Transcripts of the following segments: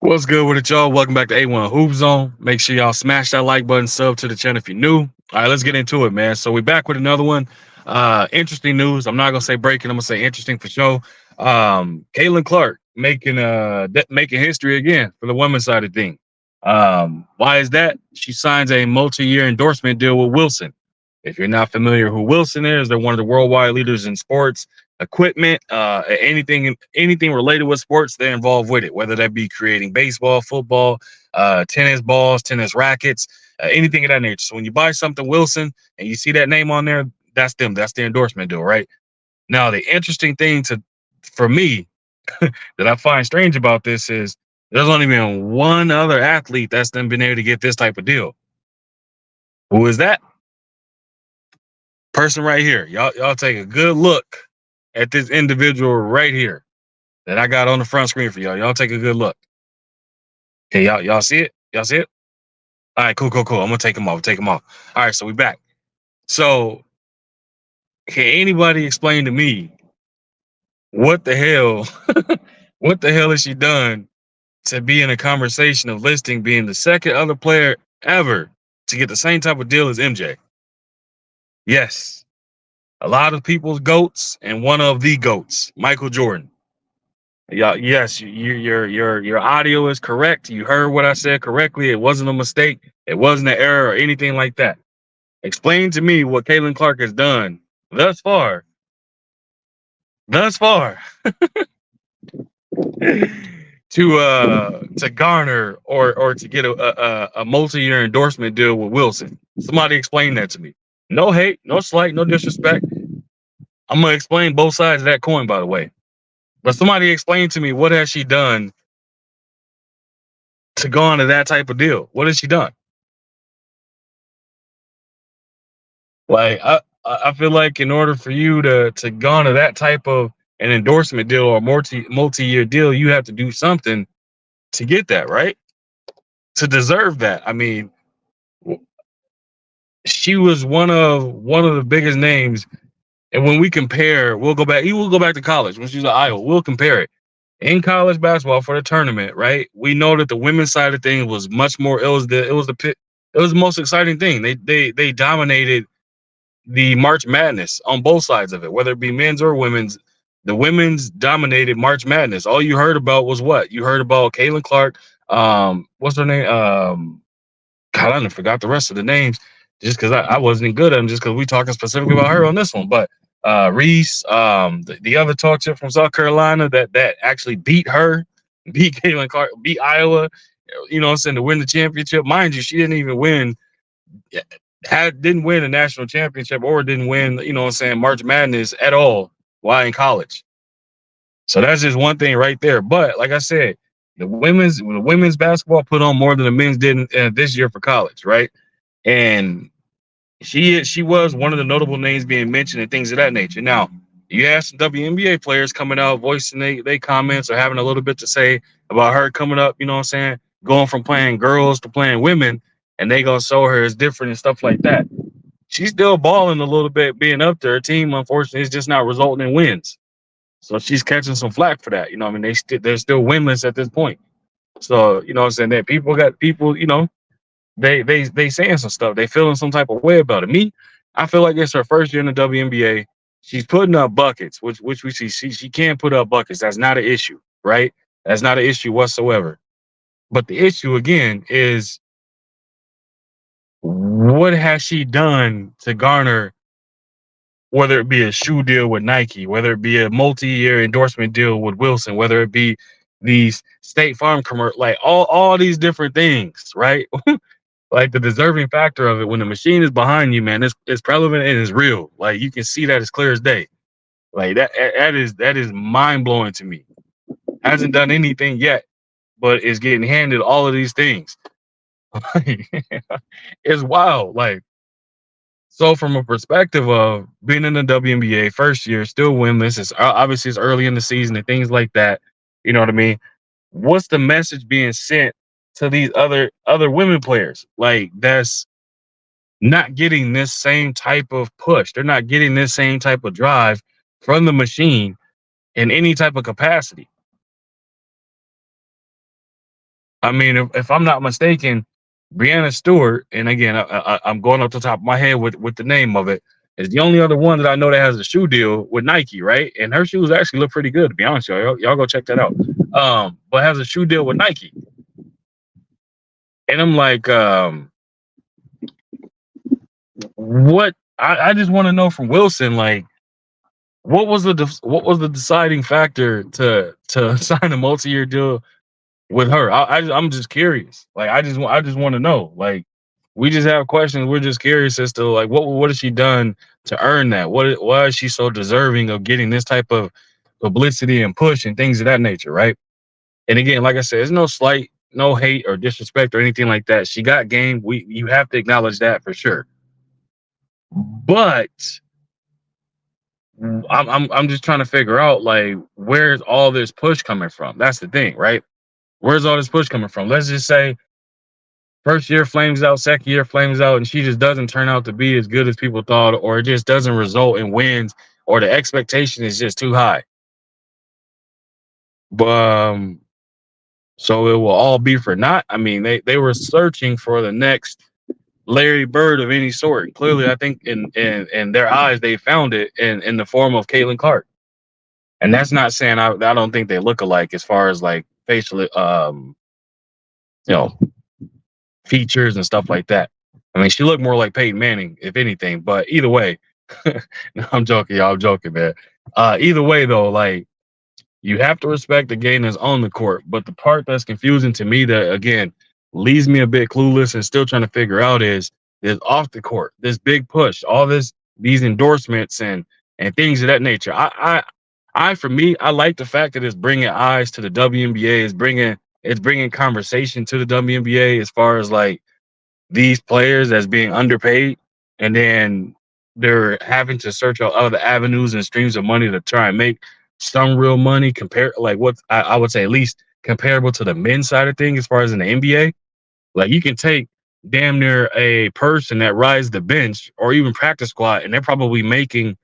What's good with it, y'all? Welcome back to A1 Hoop Zone. Make sure y'all smash that like button, sub to the channel if you're new. All right, let's get into it, man. So we're back with another one. Interesting news. I'm not gonna say breaking. I'm gonna say interesting for sure. Caitlin Clark making history again for the women's side of things. Why is that? She signs a multi-year endorsement deal with Wilson. If you're not familiar who Wilson is, they're one of the worldwide leaders in sports equipment, anything related with sports, they're involved with it, whether that be creating baseball, football, tennis balls, tennis rackets, anything of that nature. So when you buy something Wilson and you see that name on there, that's them. That's the endorsement deal, right? Now, the interesting thing for me that I find strange about this is there's only been one other athlete that's then been able to get this type of deal. Who is that? Person right here. Y'all take a good look at this individual right here that I got on the front screen for y'all. Y'all take a good look. Okay, y'all see it? Y'all see it? All right, cool. I'm gonna take them off. Take them off. All right, so we back. So can anybody explain to me what the hell, what the hell has she done to be in a conversation of listing being the second other player ever to get the same type of deal as MJ? Yes, a lot of people's goats and one of the goats, Michael Jordan. Yeah, yes, your audio is correct. You heard what I said correctly. It wasn't a mistake. It wasn't an error or anything like that. Explain to me what Caitlin Clark has done thus far, thus far, to garner or to get a multi-year endorsement deal with Wilson. Somebody explain that to me. No hate, no slight, no disrespect. I'm gonna explain both sides of that coin, by the way. But somebody explain to me what has she done to go on to that type of deal? What has she done? Like I feel like in order for you to garner that type of an endorsement deal or multi-year deal, you have to do something to get that, right? To deserve that. I mean, she was one of the biggest names. And when we compare, we'll go back to college when she was at Iowa. We'll compare it. In college basketball for the tournament, right? We know that the women's side of things was much more. It was the most exciting thing. They dominated the March Madness on both sides of it, whether it be men's or women's. The women's dominated March Madness. All you heard about was what? You heard about Caitlin Clark. What's her name? God, I forgot the rest of the names just because I wasn't good at them, just because we talking specifically about her on this one. But Reese, the other talk chip from South Carolina that actually beat her, beat Caitlin Clark, beat Iowa, you know what I'm saying, to win the championship. Mind you, she didn't even win didn't win a national championship or didn't win, you know what I'm saying, March Madness at all while in college. So that's just one thing right there. But like I said, the women's basketball put on more than the men's did this year for college, right? And she was one of the notable names being mentioned and things of that nature. Now, you have some WNBA players coming out voicing they comments or having a little bit to say about her coming up, you know what I'm saying, going from playing girls to playing women, and they gonna show her as different and stuff like that. She's still balling a little bit being up there. Her team, unfortunately, is just not resulting in wins. So she's catching some flack for that. You know what I mean? They're still winless at this point. So, you know what I'm saying? That people, you know, they saying some stuff. They feeling some type of way about it. Me, I feel like it's her first year in the WNBA. She's putting up buckets, which we see. She can put up buckets. That's not an issue, right? That's not an issue whatsoever. But the issue again is what has she done to garner, whether it be a shoe deal with Nike, whether it be a multi-year endorsement deal with Wilson, whether it be these State Farm commercial, like all these different things, right? Like the deserving factor of it when the machine is behind you, man, it's prevalent and it's real. Like you can see that as clear as day. Like that is mind blowing to me. Hasn't done anything yet, but is getting handed all of these things. It's wild. Like so, from a perspective of being in the WNBA first year, still winless. It's obviously it's early in the season and things like that. You know what I mean? What's the message being sent to these other women players? Like that's not getting this same type of push. They're not getting this same type of drive from the machine in any type of capacity. I mean, if I'm not mistaken, Brianna Stewart, and again, I'm going off the top of my head with the name of it, is the only other one that I know that has a shoe deal with Nike, right? And her shoes actually look pretty good, to be honest with y'all. Y'all go check that out. But has a shoe deal with Nike, and I'm like, what? I just want to know from Wilson, like, what was the deciding factor to sign a multi-year deal with her? I'm just curious. Like, I just want to know. Like, we just have questions. We're just curious as to like what has she done to earn that? Why is she so deserving of getting this type of publicity and push and things of that nature, right? And again, like I said, there's no slight, no hate or disrespect or anything like that. She got game. You have to acknowledge that for sure. But I'm just trying to figure out like where's all this push coming from? That's the thing, right? Where's all this push coming from? Let's just say first year flames out, second year flames out, and she just doesn't turn out to be as good as people thought, or it just doesn't result in wins, or the expectation is just too high. But so it will all be for naught. I mean, they were searching for the next Larry Bird of any sort. And clearly, I think in their eyes, they found it in the form of Caitlin Clark. And that's not saying I don't think they look alike as far as like facial you know features and stuff like that. I mean, she looked more like Peyton Manning, if anything. But either way, no, I'm joking, y'all. I'm joking, man. Either way, though, like you have to respect the game that's on the court. But the part that's confusing to me, that again leaves me a bit clueless and still trying to figure out, is off the court. This big push, all these endorsements and things of that nature. For me, I like the fact that it's bringing eyes to the WNBA. It's bringing conversation to the WNBA as far as like these players as being underpaid, and then they're having to search out other avenues and streams of money to try and make some real money compare like what I would say at least comparable to the men's side of things as far as in the NBA. Like you can take damn near a person that rides the bench or even practice squad, and they're probably making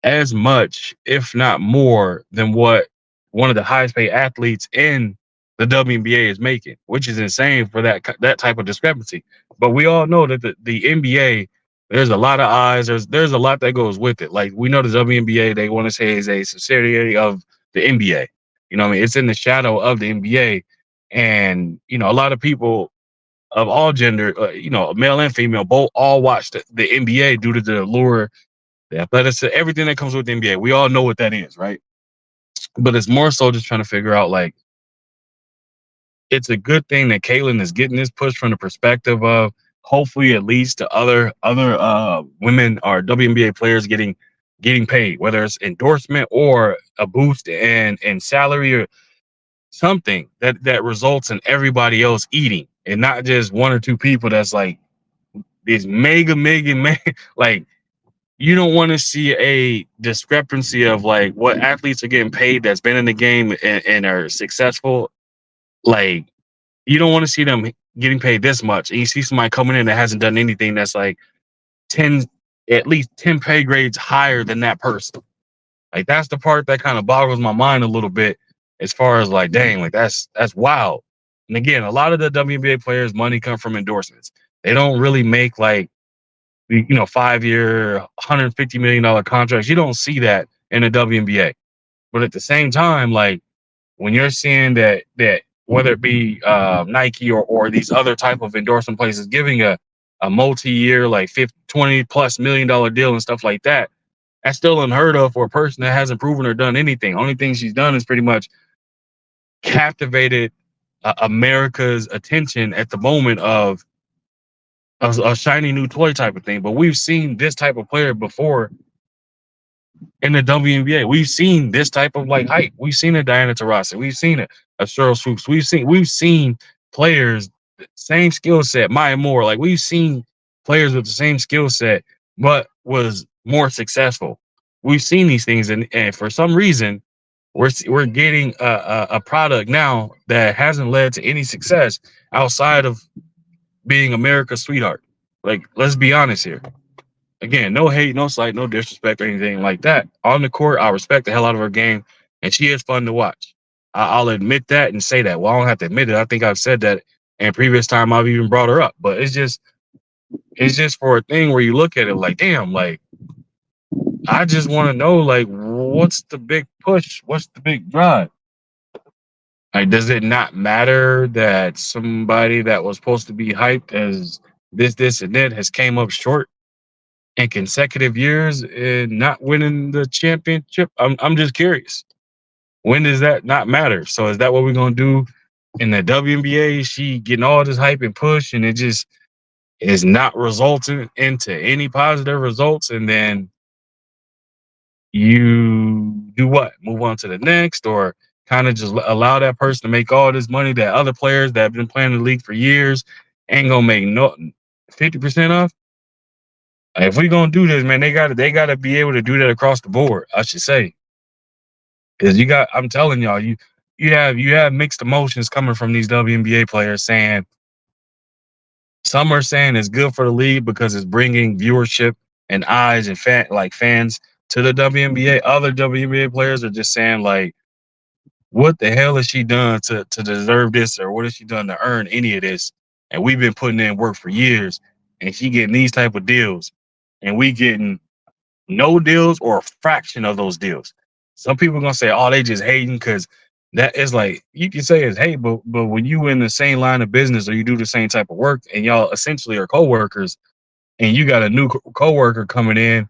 as much, if not more, than what one of the highest paid athletes in the WNBA is making, which is insane for that type of discrepancy. But we all know that the NBA, there's a lot of eyes. There's a lot that goes with it. Like we know the WNBA, they want to say is a subsidiary of the NBA. You know what I mean? It's in the shadow of the NBA, and you know a lot of people of all gender, male and female, both all watch the NBA due to the allure, the athletics, everything that comes with the NBA. We all know what that is, right? But it's more so just trying to figure out like it's a good thing that Caitlyn is getting this push from the perspective of hopefully it leads to other women or WNBA players getting paid, whether it's endorsement or a boost in salary or something that results in everybody else eating and not just one or two people that's like these mega like you don't want to see a discrepancy of like what athletes are getting paid that's been in the game and are successful. Like you don't want to see them getting paid this much, and you see somebody coming in that hasn't done anything that's like 10, at least 10 pay grades higher than that person. Like that's the part that kind of boggles my mind a little bit, as far as like, dang, like that's wild. And again, a lot of the WNBA players' money come from endorsements. They don't really make like 5-year, $150 million contracts. You don't see that in the WNBA. But at the same time, like when you're seeing that whether it be Nike or these other type of endorsement places giving a multi-year like 50, 20 plus $1 million deal and stuff like that, that's still unheard of for a person that hasn't proven or done anything. Only thing she's done is pretty much captivated America's attention at the moment of a shiny new toy type of thing. But we've seen this type of player before in the WNBA. We've seen this type of like hype. We've seen a Diana Taurasi. We've seen a Cheryl Swoops. We've seen players same skill set, Maya Moore. Like we've seen players with the same skill set, but was more successful. We've seen these things, and for some reason, we're getting a product now that hasn't led to any success outside of being America's sweetheart. Like, let's be honest here. Again, no hate, no slight, no disrespect or anything like that. On the court, I respect the hell out of her game, and she is fun to watch. I'll admit that and say that. Well, I don't have to admit it. I think I've said that in previous time I've even brought her up. But it's just for a thing where you look at it like, damn, like I just want to know, like, what's the big push? What's the big drive? Like, does it not matter that somebody that was supposed to be hyped as this, and that has came up short in consecutive years and not winning the championship? I'm just curious. When does that not matter? So is that what we're gonna do in the WNBA? She getting all this hype and push, and it just is not resulting into any positive results, and then you do what? Move on to the next, or kind of just allow that person to make all this money that other players that have been playing in the league for years ain't gonna make no 50% off. If we gonna do this, man, they gotta be able to do that across the board. I should say, because I'm telling y'all, you have mixed emotions coming from these WNBA players saying some are saying it's good for the league because it's bringing viewership and eyes and fans to the WNBA. Other WNBA players are just saying like, what the hell has she done to deserve this, or what has she done to earn any of this? And we've been putting in work for years, and she getting these type of deals, and we getting no deals or a fraction of those deals. Some people are gonna say, "Oh, they just hating," because that is like you can say it's hate, but when you in the same line of business or you do the same type of work, and y'all essentially are coworkers, and you got a new coworker coming in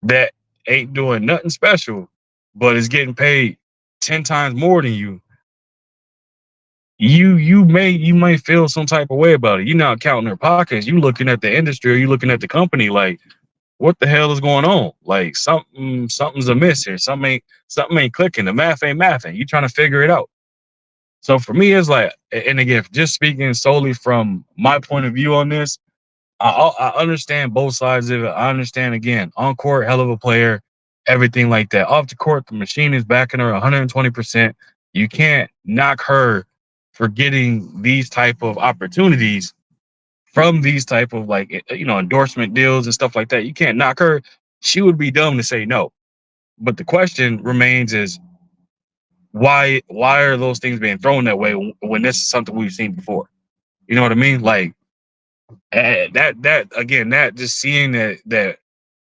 that ain't doing nothing special, but is getting paid 10 times more than you, you may feel some type of way about it. You're not counting their pockets. You looking at the industry, or you looking at the company like, what the hell is going on? Like something's amiss here. Something ain't clicking. The math ain't mathing. You trying to figure it out. So for me, it's like, and again, just speaking solely from my point of view on this, I understand both sides of it. I understand again, on court, hell of a player, everything like that. Off the court, the machine is backing her 120%. You can't knock her for getting these type of opportunities from these type of like endorsement deals and stuff like that. You can't knock her. She would be dumb to say no. But the question remains is why are those things being thrown that way when this is something we've seen before? You know what I mean? Like that again, that just seeing that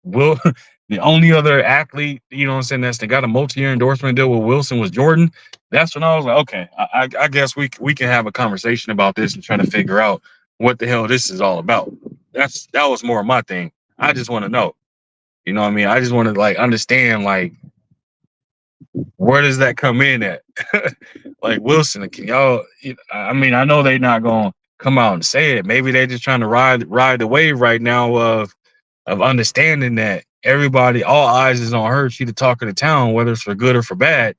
Will the only other athlete, you know what I'm saying, that's got a multi-year endorsement deal with Wilson was Jordan. That's when I was like, okay, I guess we can have a conversation about this and try to figure out what the hell this is all about. That was more my thing. I just want to know. You know what I mean? I just want to like understand like where does that come in at? Like Wilson, can y'all? I mean, I know they're not gonna come out and say it. Maybe they're just trying to ride the wave right now of understanding that everybody, all eyes is on her. She the talk of the town, whether it's for good or for bad.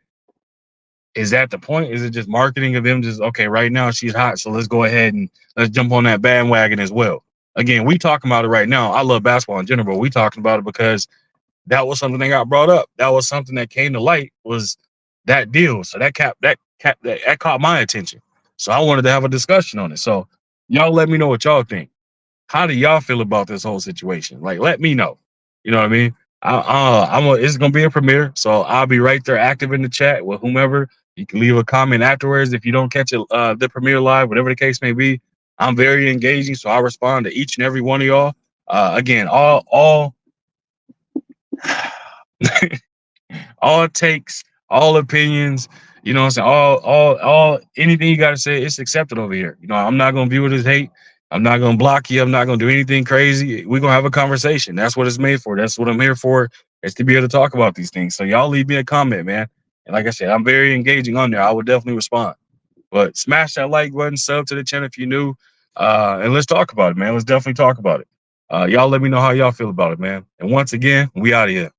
Is that the point? Is it just marketing of them? Just okay, right now she's hot, so let's go ahead and let's jump on that bandwagon as well. Again, we talking about it right now. I love basketball in general, but we talking about it because that was something that got brought up. That was something that came to light was that deal. So that caught my attention. So I wanted to have a discussion on it. So y'all let me know what y'all think. How do y'all feel about this whole situation? Like, let me know. You know what I mean? It's gonna be a premiere, so I'll be right there, active in the chat with whomever. You can leave a comment afterwards if you don't catch it, the premiere live, whatever the case may be. I'm very engaging, so I respond to each and every one of y'all. Again, all all takes, all opinions, you know what I'm saying? All anything you gotta say, it's accepted over here. You know, I'm not gonna view it as hate. I'm not gonna block you. I'm not gonna do anything crazy. We're gonna have a conversation. That's what it's made for. That's what I'm here for, is to be able to talk about these things. So y'all leave me a comment, man. And like I said, I'm very engaging on there. I would definitely respond. But smash that like button, sub to the channel if you're new. And let's talk about it, man. Let's definitely talk about it. Y'all let me know how y'all feel about it, man. And once again, we out of here.